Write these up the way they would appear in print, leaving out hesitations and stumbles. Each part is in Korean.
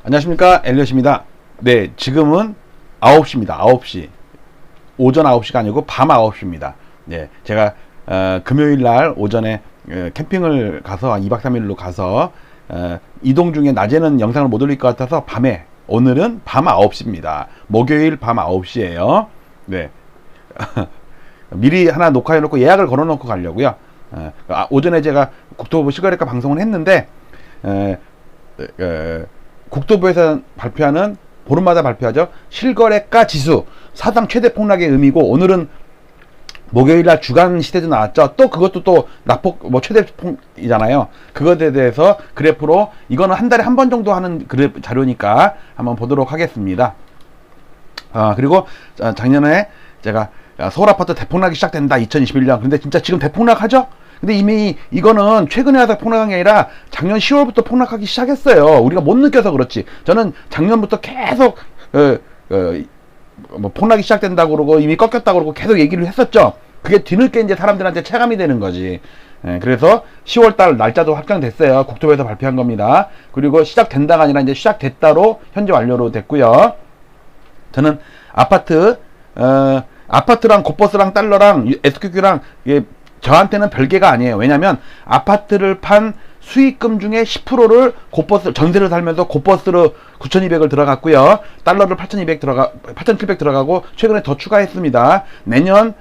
안녕하십니까, 엘리엇입니다. 네, 지금은 9시입니다. 9시. 오전 9시가 아니고 밤 9시입니다. 네, 제가 금요일날 오전에 캠핑을 가서 2박 3일로 가서 이동 중에 낮에는 영상을 못 올릴 것 같아서 밤에, 오늘은 밤 9시입니다. 목요일 밤 9시에요. 네. 미리 하나 녹화해 놓고 예약을 걸어 놓고 가려고요. 오전에 제가 국토부 실거래가 방송을 했는데 국토부에서 발표하는, 보름마다 발표하죠, 실거래가 지수 사상 최대 폭락의 의미고, 오늘은 목요일날 주간 시대도 나왔죠. 또 그것도 또 낙폭 최대 폭이잖아요. 그것에 대해서 그래프로, 이거는 한 달에 한 번 정도 하는 그래프 자료니까 한번 보도록 하겠습니다. 그리고 작년에 제가 서울 아파트 대폭락이 시작된다 2021년. 근데 진짜 지금 대폭락하죠? 근데 이미 이거는 최근에 와서 폭락한 게 아니라 작년 10월부터 폭락하기 시작했어요. 우리가 못 느껴서 그렇지. 저는 작년부터 계속 폭락이 시작된다고 그러고 이미 꺾였다고 그러고 계속 얘기를 했었죠. 그게 뒤늦게 이제 사람들한테 체감이 되는 거지. 그래서 10월달 날짜도 확정됐어요. 국토부에서 발표한 겁니다. 그리고 시작된다가 아니라 이제 시작됐다로 현재 완료로 됐고요. 저는 아파트랑 고버스랑 달러랑 SQQ랑 저한테는 별개가 아니에요. 왜냐면 아파트를 판 수익금 중에 10%를 고버스, 전세를 살면서 고버스로 9,200을 들어갔고요. 달러를 8,700 들어가고 최근에 더 추가했습니다. 내년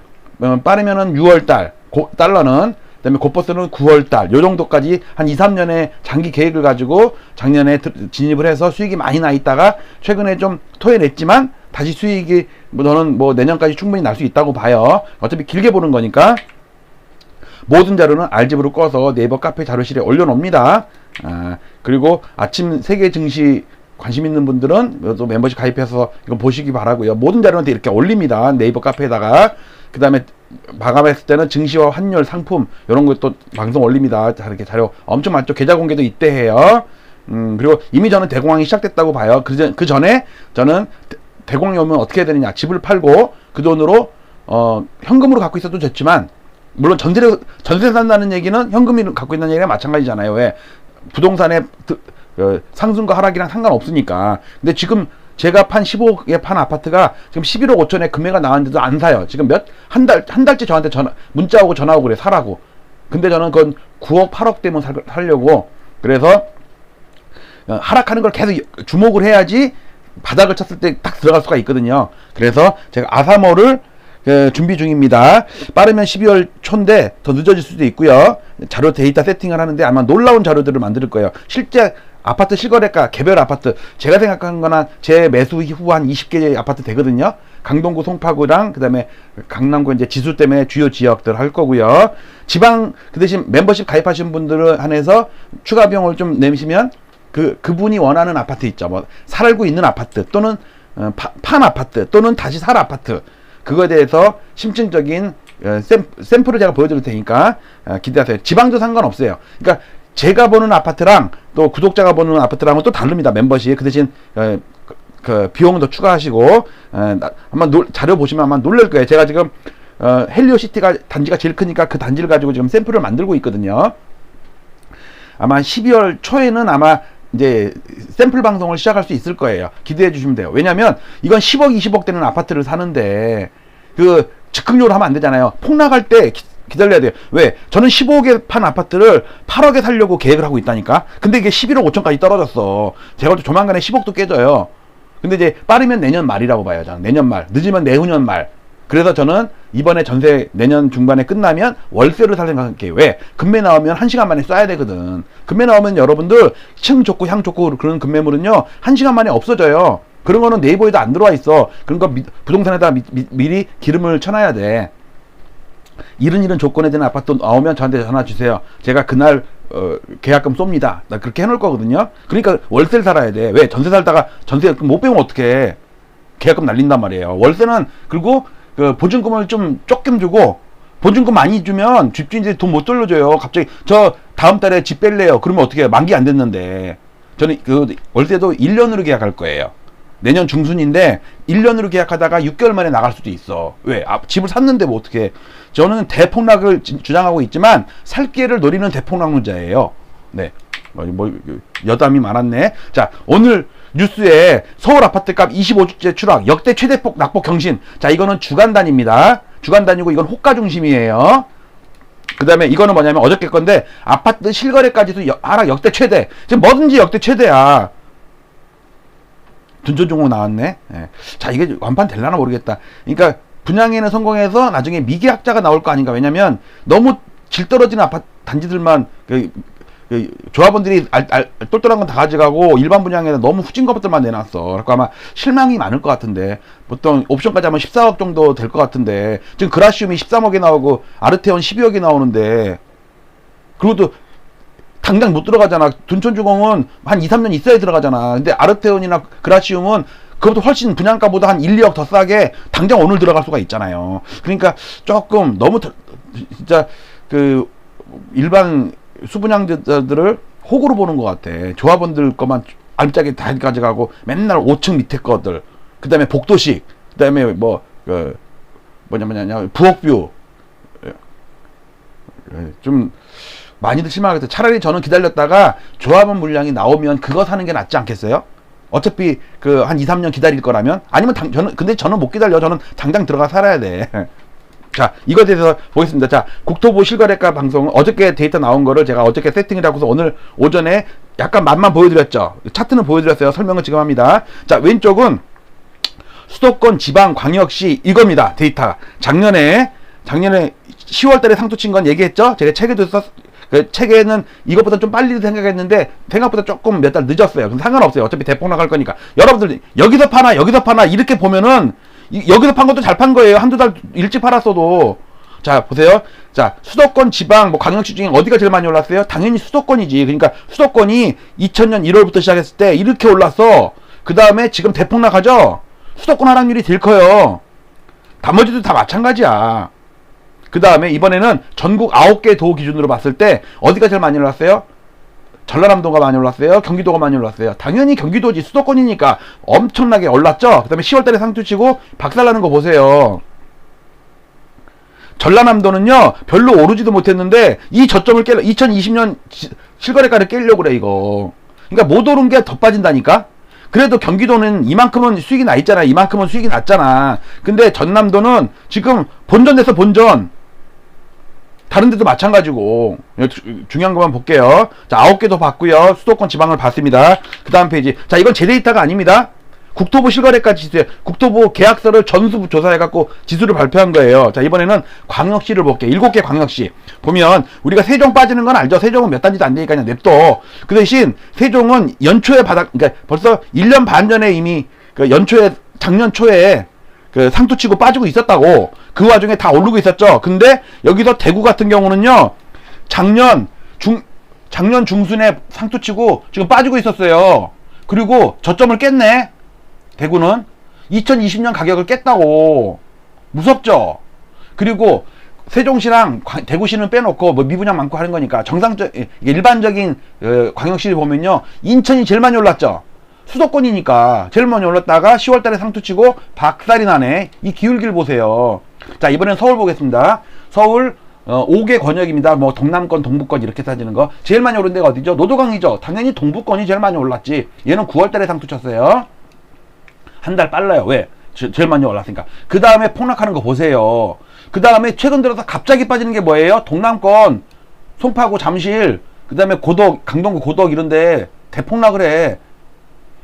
빠르면은 6월달 달러는, 그 다음에 고버스는 9월달, 요 정도까지 한 2, 3년의 장기 계획을 가지고 작년에 진입을 해서 수익이 많이 나 있다가 최근에 좀 토해냈지만 다시 수익이 저는 내년까지 충분히 날 수 있다고 봐요. 어차피 길게 보는 거니까. 모든 자료는 알집으로 꺼서 네이버 카페 자료실에 올려놓습니다. 그리고 아침 세계 증시 관심 있는 분들은 또 멤버십 가입해서 이거 보시기 바라고요. 모든 자료는 이렇게 올립니다. 네이버 카페에다가. 그 다음에 마감했을 때는 증시와 환율, 상품 이런 것도 방송 올립니다. 이렇게 자료 엄청 많죠. 계좌 공개도 이때 해요. 그리고 이미 저는 대공황이 시작됐다고 봐요. 그 전에 저는 대공황이 오면 어떻게 해야 되느냐, 집을 팔고 그 돈으로 현금으로 갖고 있어도 좋지만, 물론 전세 산다는 얘기는 현금을 갖고 있는 얘기랑 마찬가지잖아요. 왜? 부동산의 상승과 하락이랑 상관없으니까. 근데 지금 제가 판 15억에 판 아파트가 지금 11억 5천에 금매가 나왔는데도 안 사요. 지금 한 달째 저한테 문자 오고 전화 오고 그래, 사라고. 근데 저는 그건 9억 8억 되면 살려고. 그래서 하락하는 걸 계속 주목을 해야지 바닥을 쳤을 때 딱 들어갈 수가 있거든요. 그래서 제가 아사모를 준비 중입니다. 빠르면 12월 초인데 더 늦어질 수도 있고요. 자료 데이터 세팅을 하는데 아마 놀라운 자료들을 만들 거예요. 실제 아파트 실거래가, 개별 아파트, 제가 생각한 거나 제 매수 후 한 20개 아파트 되거든요. 강동구, 송파구랑 그 다음에 강남구 이제 지수 때문에 주요 지역들 할 거고요. 지방, 그 대신 멤버십 가입하신 분들을 한해서 추가 비용을 좀 내시면 그분이 원하는 아파트 있죠. 살고 있는 아파트 또는 판 아파트 또는 다시 살 아파트, 그거에 대해서 심층적인 샘플을 제가 보여드릴 테니까 기대하세요. 지방도 상관없어요. 그러니까 제가 보는 아파트랑 또 구독자가 보는 아파트랑은 또 다릅니다. 멤버십. 그 대신 그 비용은 더 추가하시고, 한번 자료 보시면 아마 놀랄 거예요. 제가 지금 헬리오시티가 단지가 제일 크니까 그 단지를 가지고 지금 샘플을 만들고 있거든요. 아마 12월 초에는 아마 이제 샘플 방송을 시작할 수 있을 거예요. 기대해 주시면 돼요. 왜냐면 이건 10억 20억 되는 아파트를 사는데 즉흥적으로 하면 안 되잖아요. 폭락할 때 기다려야 돼요. 왜? 저는 15억에 판 아파트를 8억에 살려고 계획을 하고 있다니까. 근데 이게 11억 5천까지 떨어졌어. 제가 조만간에 10억도 깨져요. 근데 이제 빠르면 내년 말이라고 봐요. 저는 내년 말, 늦으면 내후년 말. 그래서 저는 이번에 전세 내년 중반에 끝나면 월세를 살 생각할게요. 왜? 금매 나오면 1시간 만에 쏴야 되거든. 금매 나오면 여러분들 층 좋고 향 좋고 그런 금매물은요 1시간 만에 없어져요. 그런 거는 네이버에도 안 들어와 있어. 그런 거 부동산에다 미리 기름을 쳐놔야 돼. 이런 조건에 되는 아파트 나오면 저한테 전화 주세요. 제가 그날 계약금 쏩니다. 나 그렇게 해놓을 거거든요. 그러니까 월세를 살아야 돼. 왜? 전세 살다가 전세 못 빼면 어떡해. 계약금 날린단 말이에요. 월세는, 그리고 보증금을 좀 조금 주고, 보증금 많이 주면 집주인들이 돈 못 돌려줘요. 갑자기 저 다음 달에 집 뺄래요. 그러면 어떻게 해요? 만기 안 됐는데. 저는 월세도 1년으로 계약할 거예요. 내년 중순인데 1년으로 계약하다가 6개월 만에 나갈 수도 있어. 왜? 집을 샀는데 뭐 어떻게 해. 저는 대폭락을 주장하고 있지만 살 기회를 노리는 대폭락론자예요. 네. 여담이 많았네. 자, 오늘 뉴스에 서울 아파트값 25주째 추락, 역대 최대폭 낙폭 경신. 자, 이거는 주간 단위입니다. 주간 단위고 이건 호가 중심이에요. 그 다음에 이거는 뭐냐면 어저께 건데 아파트 실거래까지도 하락 역대 최대. 지금 뭐든지 역대 최대야. 둔촌중공 나왔네. 예. 자, 이게 완판 될라나 모르겠다. 그러니까 분양에는 성공해서 나중에 미계약자가 나올 거 아닌가. 왜냐면 너무 질 떨어지는 아파트 단지들만 조합원들이 똘똘한 건 다 가져가고 일반 분양에는 너무 후진 것들만 내놨어. 그러니까 아마 실망이 많을 것 같은데 보통 옵션까지 하면 14억 정도 될 것 같은데 지금 그라시움이 13억이 나오고 아르테온 12억이 나오는데 그리고 또 당장 못 들어가잖아. 둔촌주공은 한 2, 3년 있어야 들어가잖아. 근데 아르테온이나 그라시움은 그것도 훨씬 분양가보다 한 1, 2억 더 싸게 당장 오늘 들어갈 수가 있잖아요. 그러니까 조금 너무 진짜 그 일반 수분양자들을 호구로 보는 것 같아. 조합원들 것만 알짜게 다 가져가고 맨날 5층 밑에 것들, 그 다음에 복도식, 그 다음에 뭐 뭐냐 부엌뷰. 좀 많이들 실망하겠다. 차라리 저는 기다렸다가 조합원 물량이 나오면 그거 사는 게 낫지 않겠어요? 어차피 그 한 2, 3년 기다릴 거라면. 아니면 근데 저는 못 기다려. 저는 당장 들어가 살아야 돼. 자, 이거에 대해서 보겠습니다. 자, 국토부 실거래가 방송 어저께 데이터 나온 거를 제가 어저께 세팅을 하고서 오늘 오전에 약간 맛만 보여드렸죠. 차트는 보여드렸어요. 설명을 지금 합니다. 자, 왼쪽은 수도권 지방 광역시 이겁니다. 데이터. 작년에 10월 달에 상투 친 건 얘기했죠. 제가 책에도 그 책에는 이것보다 좀 빨리 생각했는데 생각보다 조금 몇 달 늦었어요. 그럼 상관없어요. 어차피 대폭 나갈 거니까. 여러분들 여기서 파나 이렇게 보면은 여기서 판 것도 잘 판 거예요. 한두 달 일찍 팔았어도. 자, 보세요. 자, 수도권 지방 뭐 광역시 중에 어디가 제일 많이 올랐어요? 당연히 수도권이지. 그러니까 수도권이 2000년 1월부터 시작했을 때 이렇게 올랐어. 그 다음에 지금 대폭 나가죠. 수도권 하락률이 제일 커요. 나머지도 다 마찬가지야. 그 다음에 이번에는 전국 9개 도 기준으로 봤을 때 어디가 제일 많이 올랐어요? 전라남도가 많이 올랐어요? 경기도가 많이 올랐어요? 당연히 경기도지. 수도권이니까 엄청나게 올랐죠? 그 다음에 10월달에 상투치고 박살나는 거 보세요. 전라남도는요 별로 오르지도 못했는데 이 저점을 2020년 실거래가를 깨려고 그래 이거. 그러니까 못 오른 게 더 빠진다니까. 그래도 경기도는 이만큼은 수익이 나 있잖아. 이만큼은 수익이 났잖아. 근데 전남도는 지금 본전에서 본전. 다른 데도 마찬가지고. 중요한 것만 볼게요. 자, 9개도 봤고요. 수도권 지방을 봤습니다. 그 다음 페이지. 자, 이건 제 데이터가 아닙니다. 국토부 실거래가 지수에 국토부 계약서를 전수 조사해갖고 지수를 발표한 거예요. 자, 이번에는 광역시를 볼게요. 7개 광역시. 보면 우리가 세종 빠지는 건 알죠? 세종은 몇 단지도 안 되니까 그냥 냅둬. 그 대신 세종은 연초에 그러니까 벌써 1년 반 전에 이미 그 작년 초에 그 상투치고 빠지고 있었다고. 그 와중에 다 오르고 있었죠. 근데 여기서 대구 같은 경우는요, 작년 중순에 상투치고 지금 빠지고 있었어요. 그리고 저점을 깼네. 대구는 2020년 가격을 깼다고. 무섭죠. 그리고 세종시랑 대구시는 빼놓고 뭐 미분양 많고 하는 거니까 일반적인 광역시를 보면요, 인천이 제일 많이 올랐죠. 수도권이니까 제일 많이 올랐다가 10월달에 상투치고 박살이 나네. 이 기울기를 보세요. 자, 이번엔 서울 보겠습니다. 서울 5개 권역입니다. 뭐 동남권, 동부권 이렇게 따지는 거. 제일 많이 오른 데가 어디죠? 노도강이죠. 당연히 동부권이 제일 많이 올랐지. 얘는 9월달에 상투쳤어요. 한 달 빨라요. 왜? 제일 많이 올랐으니까. 그 다음에 폭락하는 거 보세요. 그 다음에 최근 들어서 갑자기 빠지는 게 뭐예요? 동남권, 송파구, 잠실, 그 다음에 강동구 고덕 이런데 대폭락을 해.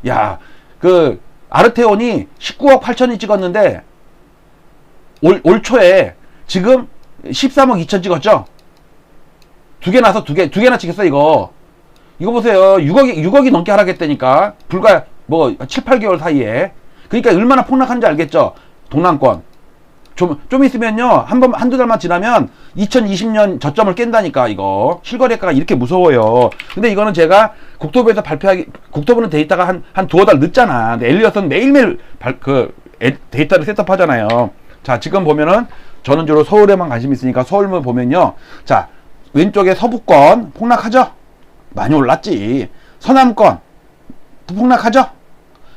야, 그 아르테온이 19억 8천이 찍었는데 올 초에 지금 13억 2천 찍었죠? 두 개나 찍었어 이거. 이거 보세요. 6억이 넘게 하락했다니까. 불과 뭐 7, 8개월 사이에. 그러니까 얼마나 폭락하는지 알겠죠? 동남권. 좀 있으면요. 한두 달만 지나면 2020년 저점을 깬다니까, 이거. 실거래가가 이렇게 무서워요. 근데 이거는 제가 국토부에서 국토부는 데이터가 한 두어 달 늦잖아. 근데 엘리엇은 매일매일 데이터를 셋업하잖아요. 자, 지금 보면은 저는 주로 서울에만 관심 있으니까 서울만 보면요. 자, 왼쪽에 서부권 폭락하죠? 많이 올랐지. 서남권 폭락하죠?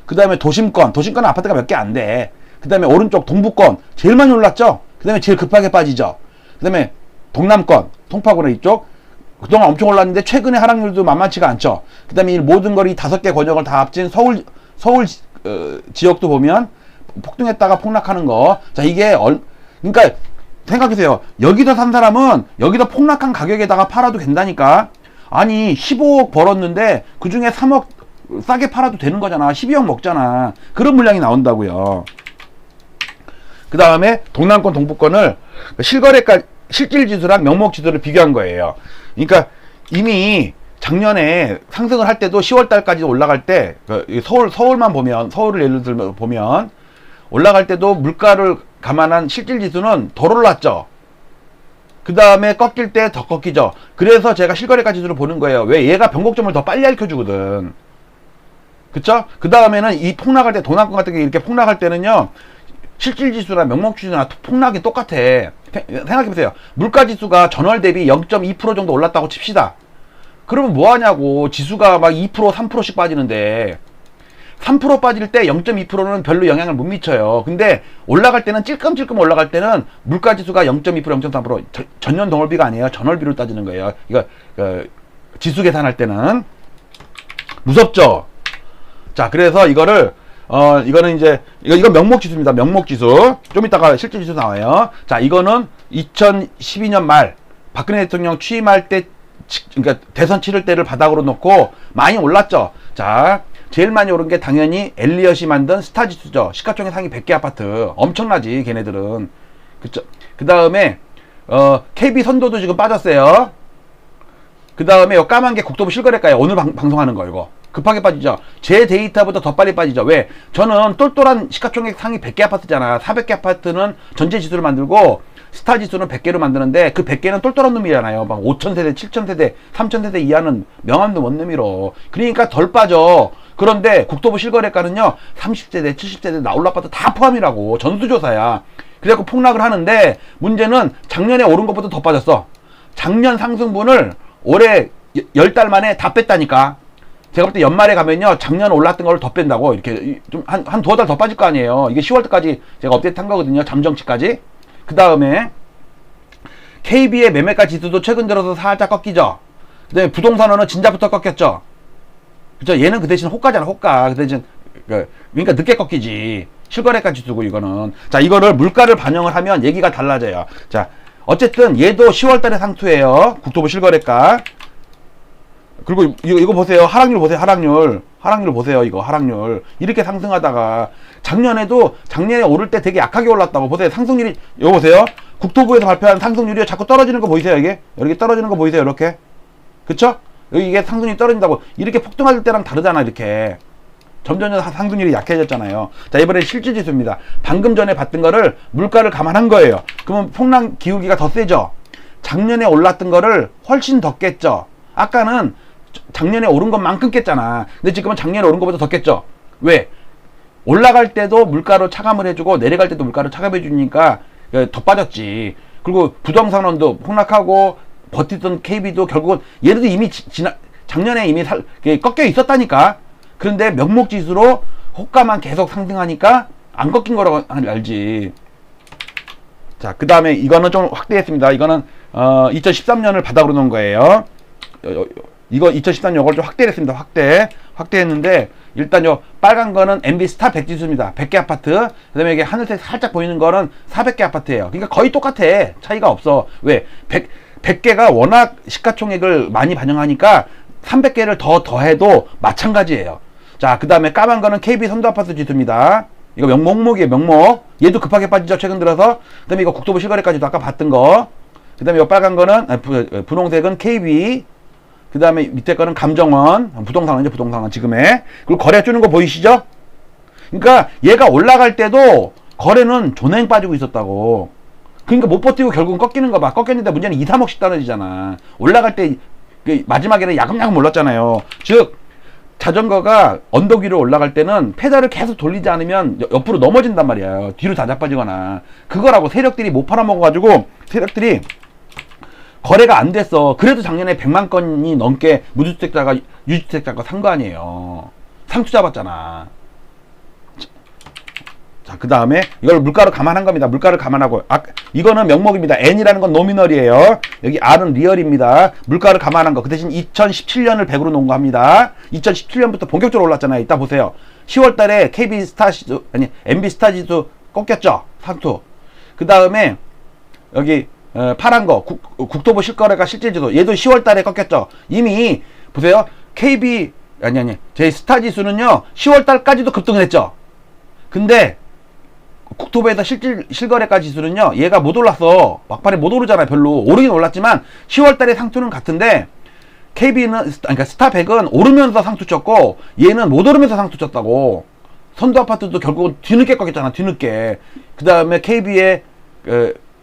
그 다음에 도심권 아파트가 몇 개 안 돼. 그 다음에 오른쪽 동부권 제일 많이 올랐죠? 그 다음에 제일 급하게 빠지죠? 그 다음에 동남권, 송파구나 이쪽 그동안 엄청 올랐는데 최근에 하락률도 만만치가 않죠? 그 다음에 이 모든 거리 5개 권역을 다 합친 서울 지역도 보면 폭등했다가 폭락하는 거. 자, 이게 그러니까 생각해보세요. 여기다 산 사람은 여기다 폭락한 가격에다가 팔아도 된다니까. 아니 15억 벌었는데 그 중에 3억 싸게 팔아도 되는 거잖아. 12억 먹잖아. 그런 물량이 나온다고요. 그 다음에 동남권 동북권을 실거래가 실질지수랑 명목지수를 비교한 거예요. 그러니까 이미 작년에 상승을 할 때도 10월달까지 올라갈 때 서울만 보면, 서울을 예를 들면 보면 올라갈 때도 물가를 감안한 실질지수는 덜 올랐죠. 그 다음에 꺾일 때 더 꺾이죠. 그래서 제가 실거래가 지수를 보는 거예요. 왜? 얘가 변곡점을 더 빨리 알려주거든. 그쵸? 그 다음에는 이 폭락할 때, 동남권 같은 게 이렇게 폭락할 때는요, 실질지수나 명목지수나 폭락이 똑같아. 생각해보세요. 물가지수가 전월 대비 0.2% 정도 올랐다고 칩시다. 그러면 뭐하냐고. 지수가 막 2%, 3%씩 빠지는데 3% 빠질 때 0.2%는 별로 영향을 못 미쳐요. 근데 올라갈 때는 찔끔찔끔 올라갈 때는 물가지수가 0.2%, 0.3% 전년 동월비가 아니에요. 전월비로 따지는 거예요. 이거 지수 계산할 때는 무섭죠. 자, 그래서 이거를 이거는 이제 이건 명목지수입니다. 명목지수. 좀 이따가 실질지수 나와요. 자, 이거는 2012년 말 박근혜 대통령 취임할 때, 그러니까 대선 치를 때를 바닥으로 놓고 많이 올랐죠. 자, 제일 많이 오른 게 당연히 엘리엇이 만든 스타지수죠. 시가총액 상위 100개 아파트. 엄청나지, 걔네들은. 그쵸. 그 다음에 KB 선도도 지금 빠졌어요. 그 다음에 요 까만 게 국토부 실거래가예요. 오늘 방송하는 거 이거. 급하게 빠지죠. 제 데이터보다 더 빨리 빠지죠. 왜? 저는 똘똘한 시가총액 상위 100개 아파트잖아. 400개 아파트는 전체 지수를 만들고 스타 지수는 100개로 만드는데 그 100개는 똘똘한 놈이잖아요. 막 5,000세대, 7,000세대, 3,000세대 이하는 명함도 못 내밀어. 그러니까 덜 빠져. 그런데 국토부 실거래가는요, 30세대, 70세대 나올 아파트 다 포함이라고. 전수조사야. 그래갖고 폭락을 하는데 문제는 작년에 오른 것보다 더 빠졌어. 작년 상승분을 올해 10달 만에 다 뺐다니까. 제가 볼 때 연말에 가면요, 작년 올랐던 걸 더 뺀다고. 이렇게 좀 한 두어 달 더 빠질 거 아니에요. 이게 10월달까지 제가 업데이트 한 거거든요. 잠정치까지. 그 다음에 KB의 매매가 지수도 최근 들어서 살짝 꺾이죠. 그 다음에 부동산원은 진작부터 꺾였죠. 그죠? 얘는 그 대신 호가잖아, 호가. 그 대신 그러니까 늦게 꺾이지. 실거래가 지수고 이거는. 자, 이거를 물가를 반영을 하면 얘기가 달라져요. 자, 어쨌든 얘도 10월달에 상투예요. 국토부 실거래가. 그리고 이거 보세요. 하락률 보세요. 하락률 보세요. 이거 하락률. 이렇게 상승하다가 작년에 오를 때 되게 약하게 올랐다고. 보세요. 상승률이 이거 보세요. 국토부에서 발표한 상승률이 자꾸 떨어지는 거 보이세요? 이게 이렇게 떨어지는 거 보이세요? 이렇게. 그쵸? 여기 이게 상승률이 떨어진다고. 이렇게 폭등할 때랑 다르잖아. 이렇게 점점 상승률이 약해졌잖아요. 자, 이번에 실질지수입니다. 방금 전에 봤던 거를 물가를 감안한 거예요. 그러면 폭락 기울기가 더 세죠. 작년에 올랐던 거를 훨씬 더 깼죠. 아까는 작년에 오른 것만큼 깼잖아. 근데 지금은 작년에 오른 것보다 더 깼죠. 왜? 올라갈 때도 물가로 차감을 해주고 내려갈 때도 물가로 차감해 주니까 더 빠졌지. 그리고 부동산원도 폭락하고 버티던 KB도 결국은 얘도 이미 작년에 이미 꺾여 있었다니까. 그런데 명목지수로 호가만 계속 상승하니까 안 꺾인 거라고 알지. 자, 그 다음에 이거는 좀 확대했습니다. 이거는 2013년을 바닥으로 놓은 거예요. 이거 2013년 이걸 좀 확대했습니다. 확대했는데 일단 요 빨간 거는 MB 스타 100지수입니다. 100개 아파트. 그 다음에 이게 하늘색 살짝 보이는 거는 400개 아파트예요. 그러니까 거의 똑같아. 차이가 없어. 왜? 100개가 워낙 시가총액을 많이 반영하니까 300개를 더해도 마찬가지예요. 자, 그 다음에 까만 거는 KB 선도 아파트 지수입니다. 이거 명목이에요. 명목. 얘도 급하게 빠지죠. 최근 들어서. 그 다음에 이거 국토부 실거래까지도 아까 봤던 거. 그 다음에 이 빨간 거는 분홍색은 KB. 그 다음에 밑에 거는 감정원. 부동산원이죠. 부동산원 지금의. 그리고 거래 주는 거 보이시죠? 그러니까 얘가 올라갈 때도 거래는 존행 빠지고 있었다고. 그러니까 못 버티고 결국은 꺾이는 거 봐. 꺾였는데 문제는 2, 3억씩 떨어지잖아. 올라갈 때 마지막에는 야금야금 올랐잖아요. 즉 자전거가 언덕 위로 올라갈 때는 페달을 계속 돌리지 않으면 옆으로 넘어진단 말이야. 뒤로 다 자빠지거나. 그거라고. 세력들이 못 팔아먹어가지고 세력들이 거래가 안 됐어. 그래도 작년에 100만 건이 넘게 무주택자가 유주택자가 산 거 아니에요. 상투 잡았잖아. 자, 자, 그 다음에 이걸 물가로 감안한 겁니다. 물가를 감안하고. 이거는 명목입니다. N이라는 건 노미널이에요. 여기 R은 리얼입니다. 물가를 감안한 거. 그 대신 2017년을 100으로 놓은 거 합니다. 2017년부터 본격적으로 올랐잖아요. 이따 보세요. 10월 달에 KB 스타 지수, 아니, MB 스타 지수 꺾였죠. 상투. 그 다음에 여기 파란 거 국토부 실거래가 실질지수 얘도 10월 달에 꺾였죠. 이미 보세요. KB 제 스타 지수는요 10월 달까지도 급등을 했죠. 근데 국토부에서 실거래가 지수는요 얘가 못 올랐어. 막판에 못 오르잖아요. 별로 오르긴 올랐지만 10월 달에 상투는 같은데 KB는 그러니까 스타 100은 오르면서 상투 쳤고 얘는 못 오르면서 상투 쳤다고. 선도 아파트도 결국은 뒤늦게 꺾였잖아. 뒤늦게. 그 다음에 KB의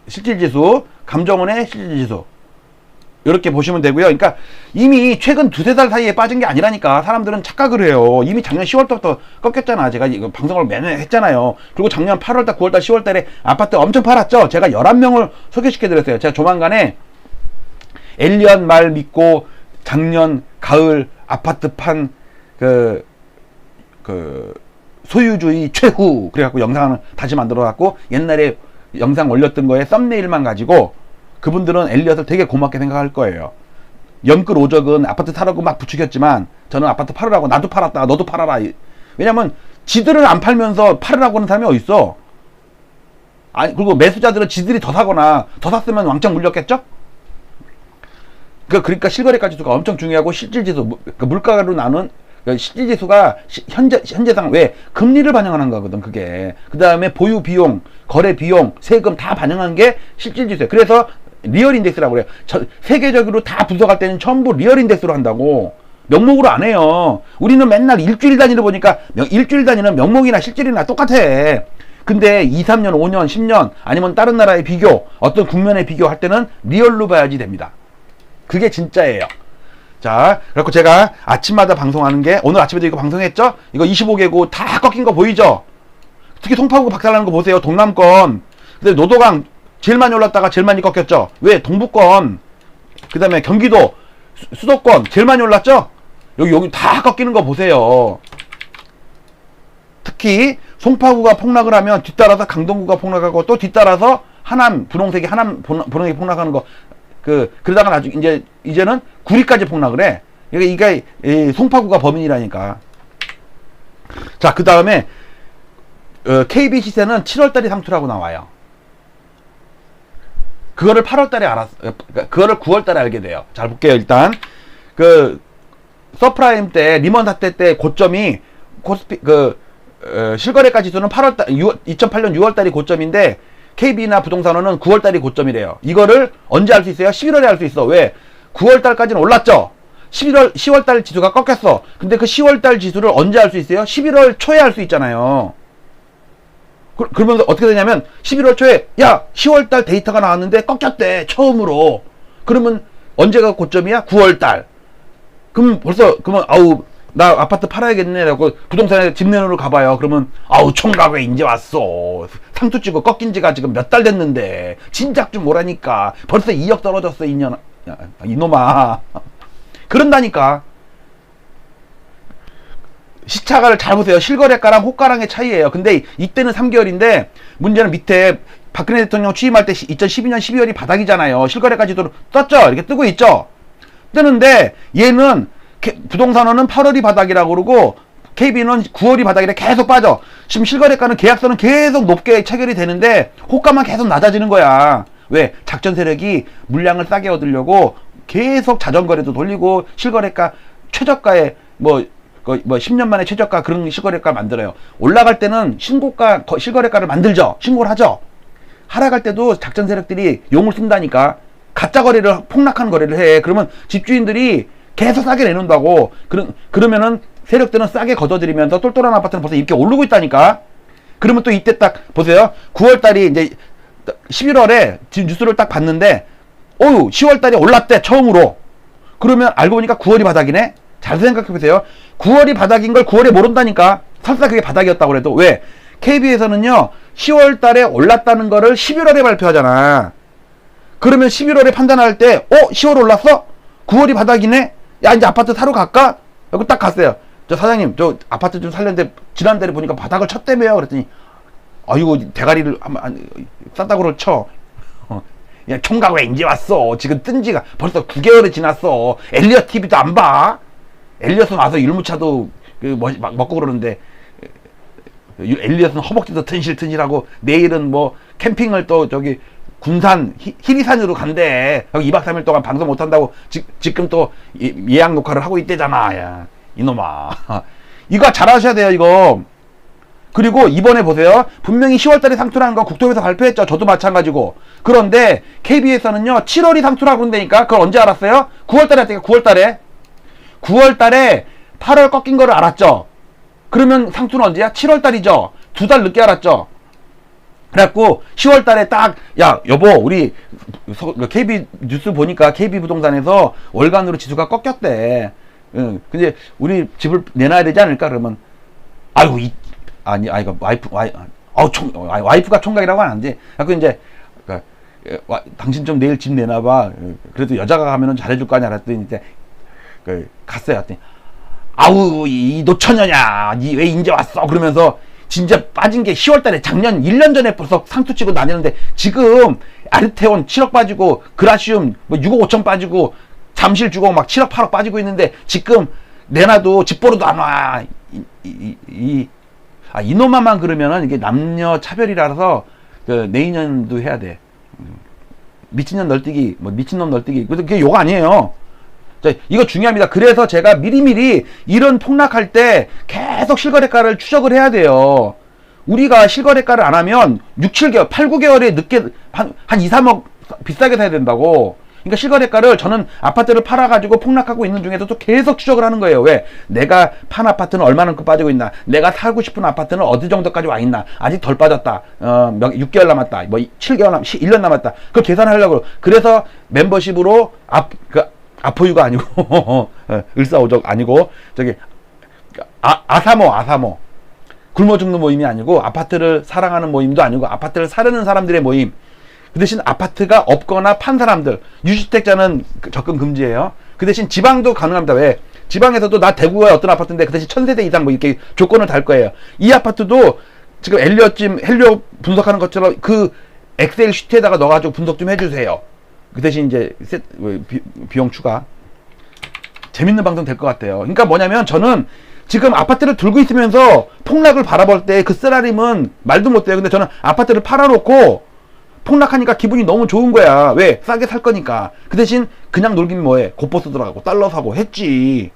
실질지수, 감정원의 실질지수 이렇게 보시면 되고요. 그러니까 이미 최근 두세 달 사이에 빠진 게 아니라니까. 사람들은 착각을 해요. 이미 작년 10월부터 꺾였잖아. 제가 이거 방송을 매년 했잖아요. 그리고 작년 8월달, 9월달, 10월달에 아파트 엄청 팔았죠. 제가 11명을 소개시켜 드렸어요. 제가 조만간에 1년 말 믿고 작년 가을 아파트 판 소유주의 최후 그래갖고 영상을 다시 만들어갖고 옛날에 영상 올렸던 거에 썸네일만 가지고 그분들은 엘리엇을 되게 고맙게 생각할 거예요. 연끌 오적은 아파트 사라고 막 부추겼지만 저는 아파트 팔으라고 나도 팔았다 너도 팔아라. 왜냐면 지들은 안 팔면서 팔으라고 하는 사람이 어딨어. 아니 그리고 매수자들은 지들이 더 사거나 더 샀으면 왕창 물렸겠죠. 그러니까 실거래가 지수가 엄청 중요하고 실질지수 물가로 나눈 실질지수가 현재상 왜 금리를 반영하는 거거든. 그게 그 다음에 보유 비용, 거래 비용, 세금 다 반영한 게 실질지수예요. 그래서 리얼 인덱스라고 그래요. 세계적으로 다 분석할 때는 전부 리얼 인덱스로 한다고. 명목으로 안 해요. 우리는 맨날 일주일 단위로 보니까 일주일 단위는 명목이나 실질이나 똑같아. 근데 2, 3년, 5년, 10년 아니면 다른 나라의 비교, 어떤 국면의 비교할 때는 리얼로 봐야지 됩니다. 그게 진짜예요. 자, 그래갖고 제가 아침마다 방송하는 게 오늘 아침에도 이거 방송했죠? 이거 25개국 다 꺾인 거 보이죠? 특히 송파구 박살나는 거 보세요. 동남권. 근데 노도강 제일 많이 올랐다가 제일 많이 꺾였죠? 왜? 동부권. 그 다음에 경기도 수도권 제일 많이 올랐죠? 여기 다 꺾이는 거 보세요. 특히 송파구가 폭락을 하면 뒤따라서 강동구가 폭락하고 또 뒤따라서 하남 분홍색이 폭락하는 거. 그러다가 나중에 이제는 구리까지 폭락을 해. 이게 송파구가 범인이라니까. 자, 그 다음에 KB 시세는 7월달이 상투라고 나와요. 그거를 8월달에 그거를 9월달에 알게 돼요. 잘 볼게요. 일단 서프라임 때 리먼 사태 때 고점이 실거래가 지수는 2008년 6월달이 고점인데 KB나 부동산원은 9월달이 고점이래요. 이거를 언제 알 수 있어요? 11월에 알 수 있어. 왜? 9월달까지는 올랐죠. 10월달 지수가 꺾였어. 근데 그 10월달 지수를 언제 알 수 있어요? 11월 초에 알 수 있잖아요. 그러면서 어떻게 되냐면 11월 초에 야 10월달 데이터가 나왔는데 꺾였대 처음으로. 그러면 언제가 고점이야? 9월달. 그러면 아우 나 아파트 팔아야겠네 라고 부동산에 집 내놓으러 가봐요. 그러면 아우 총각 왜 이제 왔어. 상투 치고 꺾인 지가 지금 몇 달 됐는데 진작 좀 오라니까. 벌써 2억 떨어졌어 이놈아. 그런다니까. 시차가를 잘 보세요. 실거래가랑 호가랑의 차이예요. 근데 이때는 3개월인데 문제는 밑에 박근혜 대통령 취임할 때 2012년 12월이 바닥이잖아요. 실거래가 지수로 떴죠. 이렇게 뜨고 있죠. 뜨는데 얘는 부동산원은 8월이 바닥이라고 그러고 KB는 9월이 바닥이라 계속 빠져. 지금 실거래가는 계약서는 계속 높게 체결이 되는데 호가만 계속 낮아지는 거야. 왜? 작전 세력이 물량을 싸게 얻으려고 계속 자전거래도 돌리고 실거래가 최저가에 10년 만에 최저가 그런 실거래가 만들어요. 올라갈 때는 신고가 실거래가를 만들죠. 신고를 하죠. 하락할 때도 작전 세력들이 용을 쓴다니까. 가짜 거래를 폭락하는 거래를 해. 그러면 집주인들이 계속 싸게 내놓는다고. 그러면은 세력들은 싸게 걷어들이면서 똘똘한 아파트는 벌써 이렇게 오르고 있다니까. 그러면 또 이때 딱 보세요. 9월달이 이제 11월에 지금 뉴스를 딱 봤는데 어유 10월달에 올랐대 처음으로. 그러면 알고 보니까 9월이 바닥이네. 잘 생각해보세요. 9월이 바닥인 걸 9월에 모른다니까. 설사 그게 바닥이었다고 그래도. 왜? KB에서는요 10월달에 올랐다는 거를 11월에 발표하잖아. 그러면 11월에 판단할 때 10월 올랐어? 9월이 바닥이네? 야 이제 아파트 사러 갈까? 여기 딱 갔어요. 저 사장님 저 아파트 좀 살렸는데 지난달에 보니까 바닥을 쳤다며요. 그랬더니 아이고 대가리를 싸다구를 쳐. 야, 총각 왜 이제 왔어? 지금 뜬 지가 벌써 9개월이 지났어. 엘리엇 TV도 안 봐? 엘리엇은 와서 율무차도 막 먹고 그러는데, 엘리엇은 허벅지도 튼실튼실하고, 내일은 뭐 캠핑을 또 저기 군산 히리산으로 간대. 여기 2박 3일 동안 방송 못 한다고 지금 또 예약 녹화를 하고 있대잖아. 야, 이놈아. 이거 잘하셔야 돼요, 이거. 그리고 이번에 보세요. 분명히 10월달에 상투라는 거 국토부에서 발표했죠. 저도 마찬가지고. 그런데 KBS는요 7월이 상투라고 한다니까. 그걸 언제 알았어요? 9월달에 했다니까. 9월달에 9월달에 8월 꺾인 거를 알았죠. 그러면 상투는 언제야? 7월달이죠. 2달 늦게 알았죠. 그래갖고 10월달에 딱, 야 여보 우리 KB 뉴스 보니까 KB부동산에서 월간으로 지수가 꺾였대. 응. 근데 우리 집을 내놔야 되지 않을까? 그러면 아이고 이거 와이프가 총각이라고 하는데, 자꾸 이제, 당신 좀 내일 집 내놔봐. 그래도 여자가 가면은 잘해줄 거 아니야. 그랬더니 이제, 갔어요. 그랬더니, 아우, 이 노처녀냐. 니 왜 이제 왔어? 그러면서, 진짜 빠진 게 10월달에 작년 1년 전에 벌써 상투 치고 다녔는데, 지금, 아르테온 7억 빠지고, 그라시움 뭐 6억 5천 빠지고, 잠실 주고 막 7억 8억 빠지고 있는데, 지금, 내놔도 집 보러도 안 와. 이놈만 그러면은 이게 남녀 차별이라서 내인년도 해야 돼. 미친년 널뛰기, 뭐 미친놈 널뛰기. 그게 욕 아니에요. 자, 이거 중요합니다. 그래서 제가 미리미리 이런 폭락할 때 계속 실거래가를 추적을 해야 돼요. 우리가 실거래가를 안 하면 6, 7개월, 8, 9개월에 늦게 한 2, 3억 비싸게 사야 된다고. 그러니까 실거래가를 저는 아파트를 팔아가지고 폭락하고 있는 중에서도 계속 추적을 하는 거예요. 왜? 내가 판 아파트는 얼마만큼 빠지고 있나? 내가 살고 싶은 아파트는 어디 정도까지 와 있나? 아직 덜 빠졌다. 6개월 남았다. 뭐 7개월 1년 남았다. 그걸 계산하려고. 그래서 멤버십으로 아포유가 아니고 을사오적 아니고 저기 아사모 굶어 죽는 모임이 아니고, 아파트를 사랑하는 모임도 아니고, 아파트를 사려는 사람들의 모임. 그 대신 아파트가 없거나 판 사람들, 유주택자는 접근 금지예요. 그 대신 지방도 가능합니다. 왜? 지방에서도 나 대구의 어떤 아파트인데 그 대신 1000세대 이상 뭐 이렇게 조건을 달 거예요. 이 아파트도 지금 헬리오 분석하는 것처럼 그 엑셀 시트에다가 넣어가지고 분석 좀 해주세요. 그 대신 이제 비용 추가. 재밌는 방송 될 것 같아요. 그러니까 뭐냐면, 저는 지금 아파트를 들고 있으면서 폭락을 바라볼 때 그 쓰라림은 말도 못해요. 근데 저는 아파트를 팔아놓고 폭락하니까 기분이 너무 좋은 거야. 왜? 싸게 살 거니까. 그 대신 그냥 놀기는 뭐해? 고버스 들어가고 달러 사고 했지.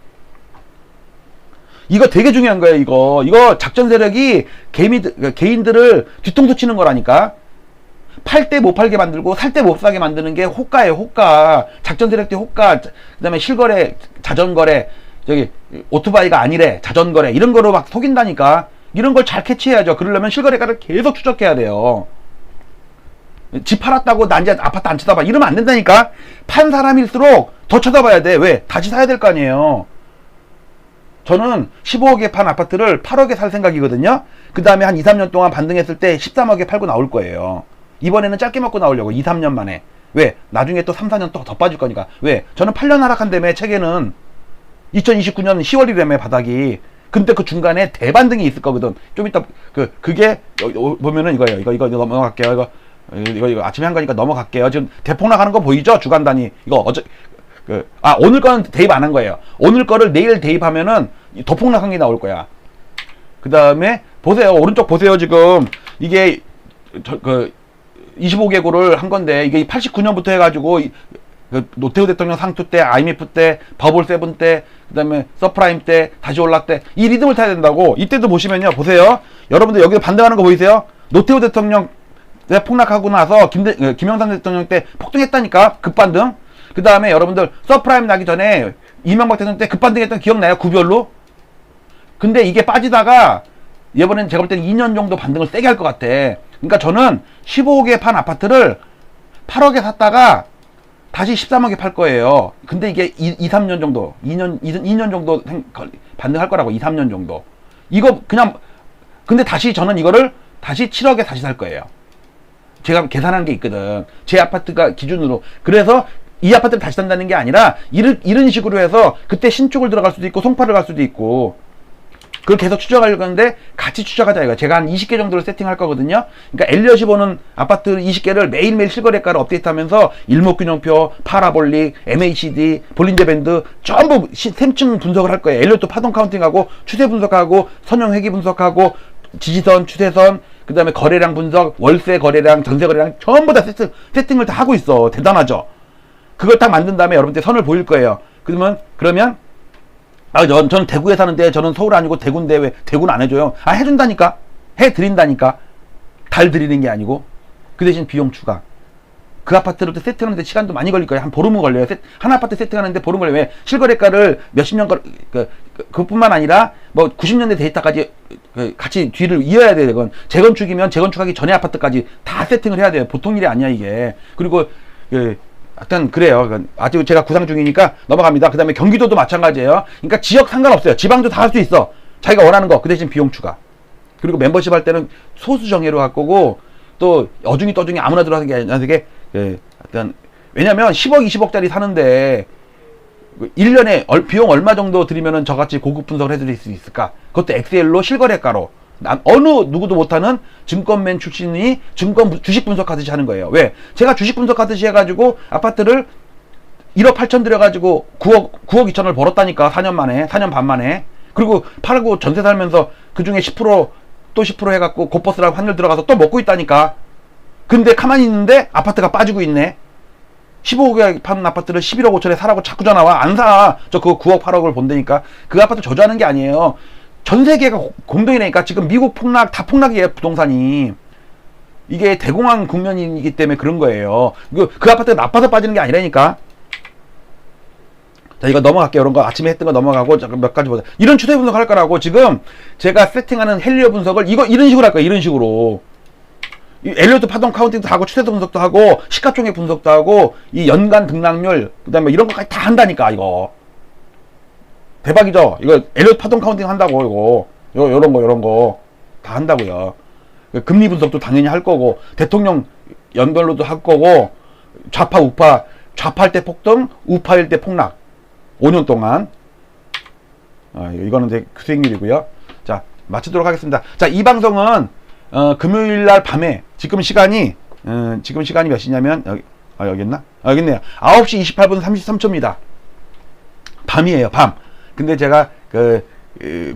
이거 되게 중요한 거예요. 이거 작전 세력이 개인들을 뒤통수 치는 거라니까. 팔 때 못 팔게 만들고 살 때 못 사게 만드는 게 호가예요. 호가. 작전 세력대 호가. 그다음에 실거래, 자전거래, 저기 오토바이가 아니래, 자전거래, 이런 거로 막 속인다니까. 이런 걸 잘 캐치해야죠. 그러려면 실거래가를 계속 추적해야 돼요. 집 팔았다고 나 이제 아파트 안 쳐다봐, 이러면 안 된다니까. 판 사람일수록 더 쳐다봐야 돼. 왜? 다시 사야 될 거 아니에요. 저는 15억에 판 아파트를 8억에 살 생각이거든요. 그 다음에 한 2, 3년 동안 반등했을 때 13억에 팔고 나올 거예요. 이번에는 짧게 먹고 나오려고. 2, 3년 만에. 왜? 나중에 또 3, 4년 또 더 빠질 거니까. 왜? 저는 8년 하락한다며. 책에는 2029년 10월이라며 바닥이. 근데 그 중간에 대반등이 있을 거거든. 좀 이따 그게 보면은 이거예요. 이거 넘어갈게요. 이거 아침에 한 거니까 넘어갈게요. 지금 대폭락하는 거 보이죠? 주간 단위. 이거 오늘 거는 대입 안 한 거예요. 오늘 거를 내일 대입하면은 더 폭락한 게 나올 거야. 그 다음에 보세요. 오른쪽 보세요. 지금 이게 25개고를 한 건데, 이게 89년부터 해가지고 노태우 대통령 상투 때, IMF 때, 버블 세븐 때, 그 다음에 서프라임 때, 다시 올랐대. 이 리듬을 타야 된다고. 이때도 보시면요. 보세요. 여러분들 여기서 반등하는 거 보이세요? 노태우 대통령 때 폭락하고 나서 김영삼 대통령 때 폭등했다니까. 급반등. 그 다음에 여러분들 서프라임 나기 전에 이명박 대통령 때 급반등했던 기억나요? 구별로? 근데 이게 빠지다가 이번엔 제가 볼 때는 2년 정도 반등을 세게 할 것 같아. 그러니까 저는 15억에 판 아파트를 8억에 샀다가 다시 13억에 팔 거예요. 근데 이게 2, 3년 정도, 2년 정도 반등할 거라고. 2, 3년 정도. 이거 그냥, 근데 다시 저는 이거를 다시 7억에 다시 살 거예요. 제가 계산한 게 있거든. 제 아파트가 기준으로. 그래서 이 아파트를 다시 산다는 게 아니라 이런 식으로 해서 그때 신축을 들어갈 수도 있고 송파를 갈 수도 있고. 그걸 계속 추적하려고 하는데 같이 추적하자 이거. 제가 한 20개 정도를 세팅할 거거든요. 그러니까 엘리엇이 보는 아파트 20개를 매일매일 실거래가를 업데이트하면서 일목균형표, 파라볼릭, MACD, 볼린저 밴드 전부 샘층 분석을 할 거예요. 엘리엇도 파동 카운팅하고 추세 분석하고 선형 회귀 분석하고 지지선, 추세선, 그 다음에 거래량 분석, 월세 거래량, 전세 거래량 전부 다 세팅을 다 하고 있어. 대단하죠. 그걸 딱 만든 다음에 여러분들 선을 보일 거예요. 그러면 저는 대구에 사는데 저는 서울 아니고 대구인데 왜 대구는 안 해줘요? 해준다니까. 해드린다니까. 달 드리는 게 아니고. 그 대신 비용 추가. 그 아파트를 또 세팅하는데 시간도 많이 걸릴 거예요. 한 보름은 걸려요. 한 아파트 세팅하는데 보름 걸려요. 왜? 실거래가를 몇십 년 그뿐만 아니라 뭐 90년대 데이터까지 같이 뒤를 이어야 돼요. 이건 재건축이면 재건축하기 전에 아파트까지 다 세팅을 해야 돼요. 보통 일이 아니야 이게. 그리고 하여튼 그래요. 아직 제가 구상 중이니까 넘어갑니다. 그 다음에 경기도도 마찬가지예요. 그러니까 지역 상관없어요. 지방도 다 할 수 있어. 자기가 원하는 거. 그 대신 비용 추가. 그리고 멤버십 할 때는 소수 정예로 할 거고, 또 어중이 떠중이 아무나 들어가는 게 아니라 되게 하여튼 왜냐면 10억 20억짜리 사는데 1년에 비용 얼마 정도 들이면은 저같이 고급 분석을 해드릴 수 있을까? 그것도 엑셀로 실거래가로 어느 누구도 못하는 증권맨 출신이 주식 분석하듯이 하는 거예요. 왜? 제가 주식 분석하듯이 해가지고 아파트를 1억 8천 들여가지고 9억 2천을 벌었다니까. 4년 반 만에. 그리고 팔고 전세 살면서 그 중에 10% 또 10% 해갖고 고버스라고 환율 들어가서 또 먹고 있다니까. 근데 가만히 있는데 아파트가 빠지고 있네. 15억에 파는 아파트를 11억 5천에 사라고 자꾸 전화와. 안 사. 저 그거 9억 8억을 본다니까. 그 아파트 저주하는 게 아니에요. 전 세계가 공동이니까. 지금 미국 폭락 다 폭락이에요. 부동산이. 이게 대공황 국면이기 때문에 그런 거예요. 그 아파트가 나빠서 빠지는 게 아니라니까. 자, 이거 넘어갈게요. 이런 거 아침에 했던 거 넘어가고 몇 가지 보자. 이런 추세 분석 할 거라고. 지금 제가 세팅하는 헬리오 분석을 이런 식으로 할 거야. 이런 식으로. 엘리어트 파동 카운팅도 하고 추세 분석도 하고 시가총액 분석도 하고 이 연간 등락률 그다음에 이런 것까지 다 한다니까. 이거 대박이죠. 이거 엘리어트 파동 카운팅 한다고. 이런 거 다 한다고요. 금리 분석도 당연히 할 거고 대통령 연별로도 할 거고 좌파 우파, 좌파일 때 폭등, 우파일 때 폭락 5년 동안. 이거는 이제 수익률이고요. 자, 마치도록 하겠습니다. 자, 이 방송은 금요일날 밤에 지금 시간이 몇 시냐면 여기 있나? 여기 있네요. 9시 28분 33초입니다. 밤이에요. 밤. 근데 제가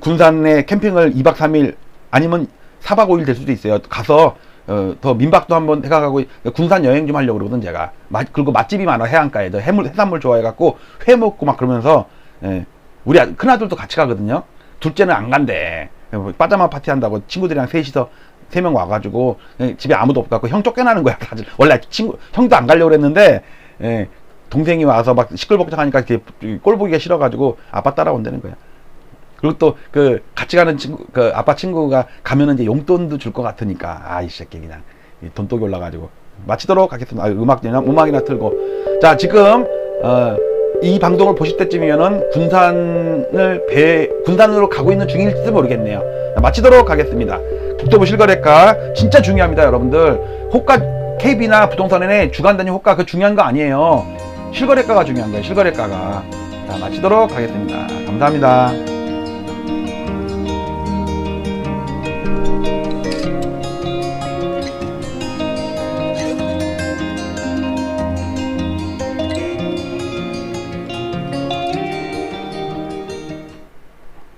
군산에 캠핑을 2박 3일 아니면 4박 5일 될 수도 있어요. 가서 더 민박도 한번 해가고 군산 여행 좀 하려고 그러거든 제가. 그리고 맛집이 많아. 해안가에 해산물 좋아해갖고 회 먹고 막 그러면서 우리 큰아들도 같이 가거든요. 둘째는 안 간대. 빠자마 파티 한다고 친구들이랑 셋이서 3명 와가지고 집에 아무도 없고 형 쫓겨나는 거야 다들. 원래 형도 안 가려고 그랬는데 동생이 와서 막 시끌벅적하니까 꼴 보기가 싫어가지고 아빠 따라온다는 거야. 그리고 또 같이 가는 친구 아빠 친구가 가면은 이제 용돈도 줄 것 같으니까 이 새끼 그냥 돈독이 올라가지고. 마치도록 하겠습니다. 음악이나 틀고. 자, 지금 이 방송을 보실 때쯤이면은 군산으로 가고 있는 중일지도 모르겠네요. 마치도록 하겠습니다. 국토부 실거래가 진짜 중요합니다, 여러분들. 호가 KB나 부동산의 주간 단위 호가 중요한 거 아니에요. 실거래가가 중요한 거예요. 실거래가가. 자, 마치도록 하겠습니다. 감사합니다.